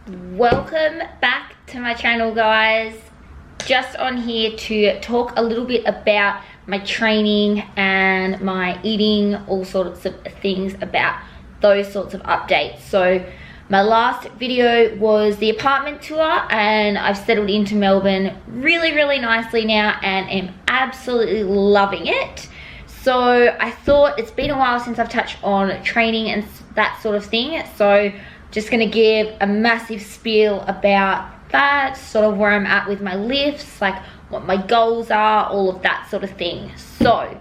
Welcome back to my channel, guys. Just on here to talk a little bit about my training and my eating, all sorts of things about those sorts of updates. So my last video was the apartment tour, and I've settled into Melbourne really nicely now and am absolutely loving it. So I thought it's been a while since I've touched on training and that sort of thing, so just gonna give a massive spiel about that, sort of where I'm at with my lifts, like what my goals are, all of that sort of thing. So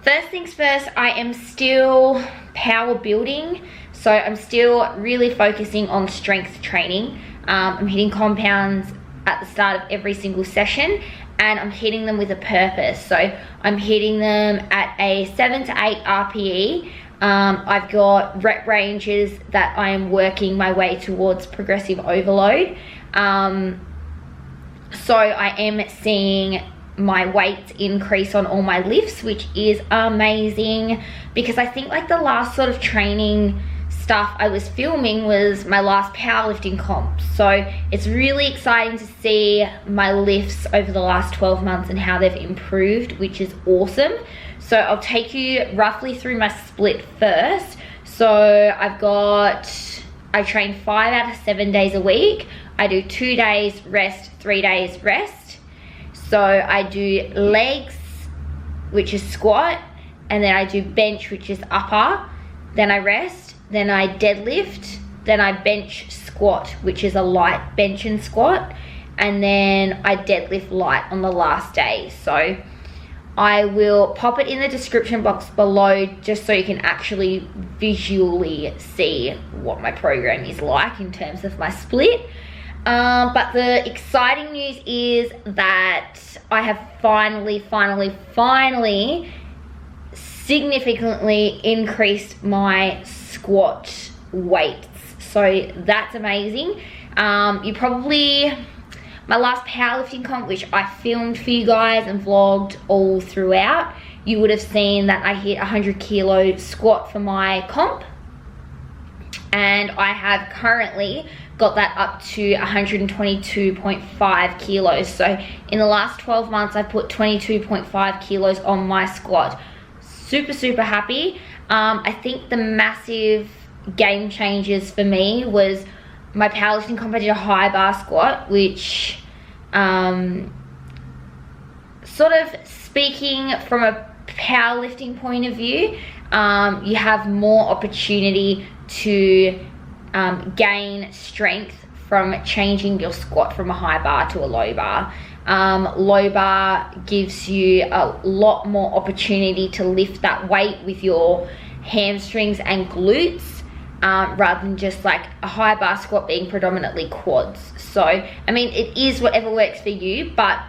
first things first, I am still power building, so I'm still really focusing on strength training. I'm hitting compounds at the start of every single session, and I'm hitting them with a purpose. So I'm hitting them at a 7 to 8 RPE. I've got rep ranges that I am working my way towards progressive overload. So I am seeing my weight increase on all my lifts, which is amazing, because I think like the last sort of training stuff I was filming was my last powerlifting comp. So it's really exciting to see my lifts over the last 12 months and how they've improved, which is awesome. So I'll take you roughly through my split first. So I train 5 out of 7 days a week. I do 2 days rest, 3 days rest. So I do legs, which is squat, and then I do bench, which is upper, then I rest, then I deadlift, then I bench squat, which is a light bench and squat, and then I deadlift light on the last day. So I will pop it in the description box below just so you can actually visually see what my program is like in terms of my split. But the exciting news is that I have finally significantly increased my squat weights. So that's amazing. My last powerlifting comp, which I filmed for you guys and vlogged all throughout, you would have seen that I hit 100 kilo squat for my comp, and I have currently got that up to 122.5 kilos. So in the last 12 months, I put 22.5 kilos on my squat. Super happy. I think the massive game changers for me was my powerlifting comp. I did a high bar squat, which sort of speaking from a powerlifting point of view, you have more opportunity to gain strength from changing your squat from a high bar to a low bar. Low bar gives you a lot more opportunity to lift that weight with your hamstrings and glutes, rather than just like a high bar squat being predominantly quads. So I mean, it is whatever works for you, but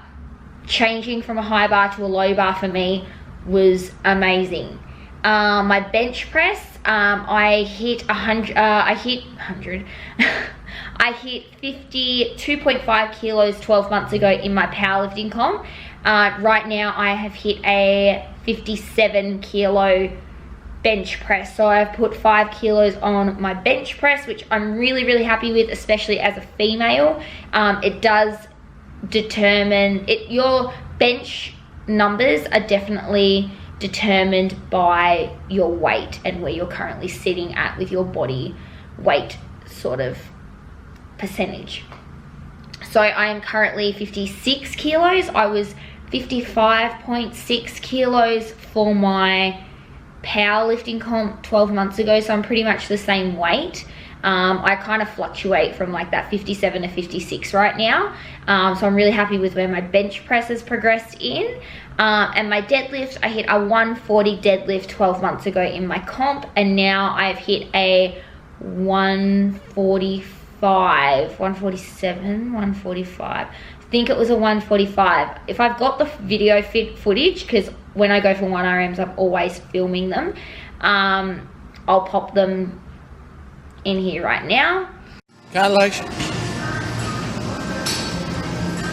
changing from a high bar to a low bar for me was amazing. My bench press, I hit 52.5 kilos 12 months ago in my powerlifting comp. Right now I have hit a 57 kilo bench press. So I've put 5 kilos on my bench press, which I'm really happy with, especially as a female. It does determine it. Your bench numbers are definitely determined by your weight and where you're currently sitting at with your body weight sort of percentage. So I am currently 56 kilos. I was 55.6 kilos for my powerlifting comp 12 months ago, so I'm pretty much the same weight. I kind of fluctuate from like that 57 to 56 right now, so I'm really happy with where my bench press has progressed in. And my deadlift, I hit a 140 deadlift 12 months ago in my comp, and now I've hit a 145, 147, 145. I think it was a 145. If I've got the video footage, because when I go for 1RMs, I'm always filming them, I'll pop them in here right now. Can't lotion.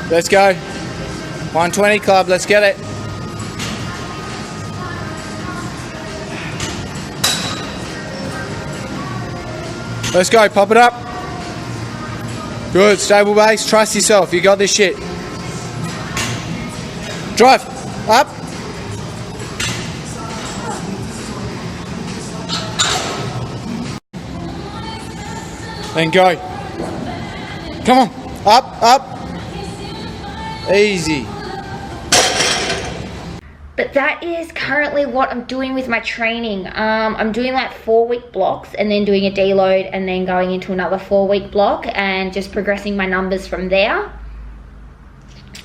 Let's go. 120 club, let's get it. Let's go, pop it up. Good, stable base, trust yourself, you got this shit. Drive, up. Then go. Come on, up. Easy. But that is currently what I'm doing with my training. I'm doing like 4-week blocks and then doing a deload and then going into another 4-week block and just progressing my numbers from there.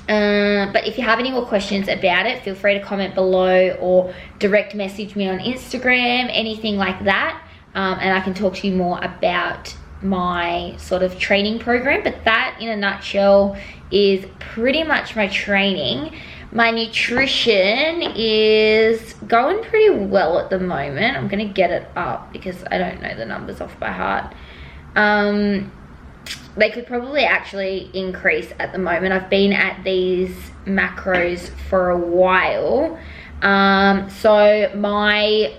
But if you have any more questions about it, feel free to comment below or direct message me on Instagram, anything like that. And I can talk to you more about my sort of training program. But that in a nutshell is pretty much my training. My nutrition is going pretty well at the moment. I'm gonna get it up because I don't know the numbers off by heart. They could probably actually increase at the moment. I've been at these macros for a while. So my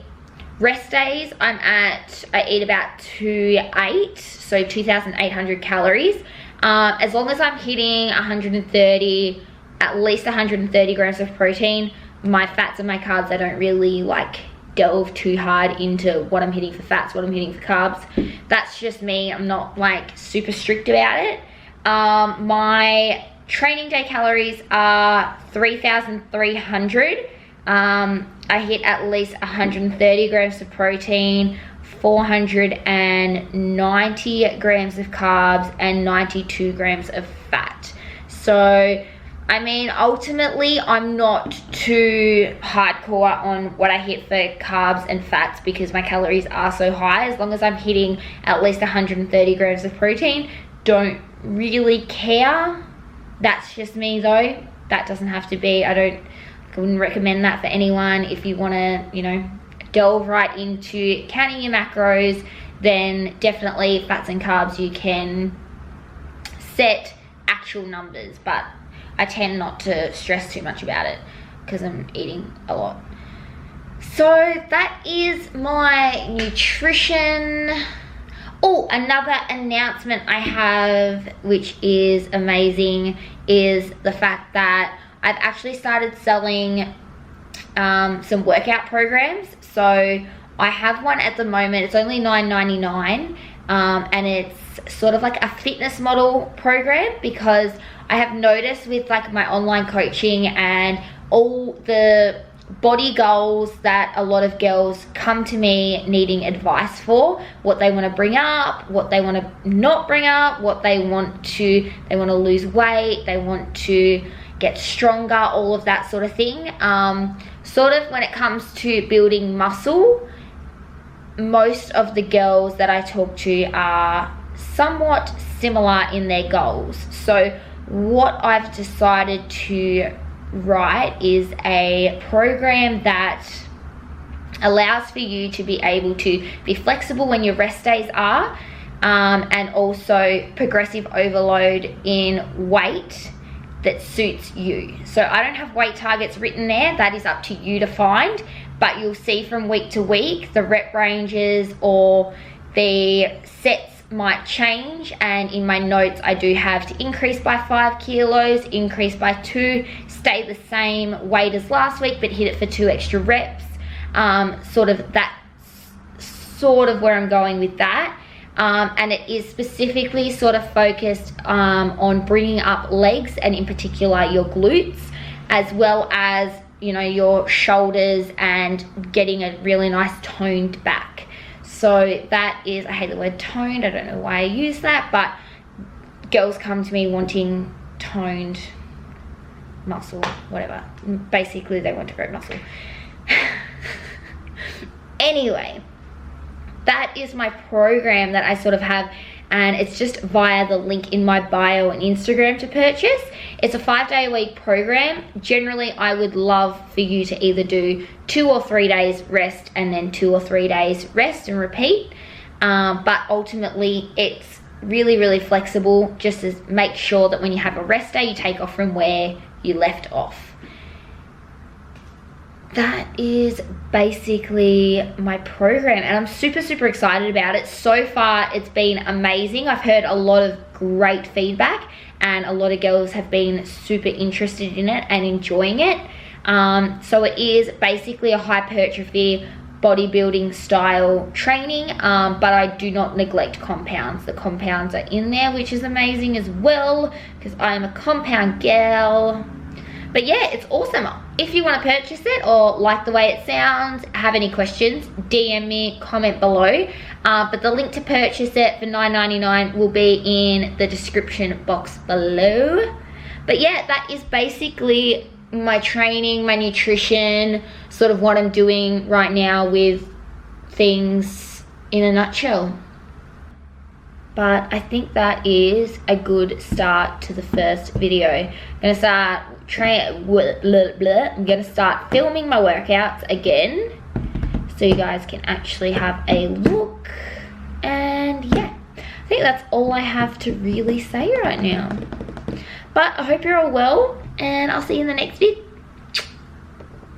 rest days, I eat about 2,800, so 2,800 calories. As long as I'm hitting 130, at least 130 grams of protein, my fats and my carbs, I don't really like delve too hard into what I'm hitting for fats, what I'm hitting for carbs. That's just me. I'm not like super strict about it. My training day calories are 3,300. I hit at least 130 grams of protein, 490 grams of carbs, and 92 grams of fat. So I mean, ultimately, I'm not too hardcore on what I hit for carbs and fats because my calories are so high. As long as I'm hitting at least 130 grams of protein, don't really care. That's just me though. That doesn't have to be, I wouldn't recommend that for anyone. If you want to, you know, delve right into counting your macros, then definitely fats and carbs, you can set actual numbers, but I tend not to stress too much about it because I'm eating a lot. So that is my nutrition. Oh, another announcement I have, which is amazing, is the fact that I've actually started selling some workout programs. So I have one at the moment. It's only $9.99, and it's sort of like a fitness model program because I have noticed with like my online coaching and all the body goals that a lot of girls come to me needing advice for, what they want to bring up, what they want to not bring up, what they want to lose weight, they want to get stronger, all of that sort of thing. Sort of when it comes to building muscle, most of the girls that I talk to are somewhat similar in their goals. So what I've decided to write is a program that allows for you to be able to be flexible when your rest days are, and also progressive overload in weight that suits you. So I don't have weight targets written there. That is up to you to find, but you'll see from week to week the rep ranges or the sets might change, and in my notes I do have to increase by 5 kilos, increase by 2, stay the same weight as last week but hit it for 2 extra reps. Sort of where I'm going with that. And it is specifically sort of focused on bringing up legs, and in particular your glutes, as well as, you know, your shoulders, and getting a really nice toned back. So that is, I hate the word toned, I don't know why I use that, but girls come to me wanting toned muscle, whatever. Basically they want to grow muscle. Anyway, that is my program that I sort of have, and it's just via the link in my bio on Instagram to purchase. It's a 5-day-a-week program. Generally, I would love for you to either do 2 or 3 days rest and then 2 or 3 days rest and repeat. But ultimately, it's really, really flexible. Just to make sure that when you have a rest day, you take off from where you left off. that is basically my program, and I'm super excited about it. So far it's been amazing. I've heard a lot of great feedback, and a lot of girls have been super interested in it and enjoying it. So it is basically a hypertrophy bodybuilding style training, but I do not neglect compounds. The compounds are in there, which is amazing as well, because I am a compound girl. But yeah, it's awesome. If you want to purchase it or like the way it sounds, have any questions, DM me, comment below. But the link to purchase it for $9.99 will be in the description box below. But yeah, that is basically my training, my nutrition, sort of what I'm doing right now with things in a nutshell. But I think that is a good start to the first video. I'm gonna start I'm gonna start filming my workouts again, so you guys can actually have a look. And yeah, I think that's all I have to really say right now. But I hope you're all well, and I'll see you in the next vid.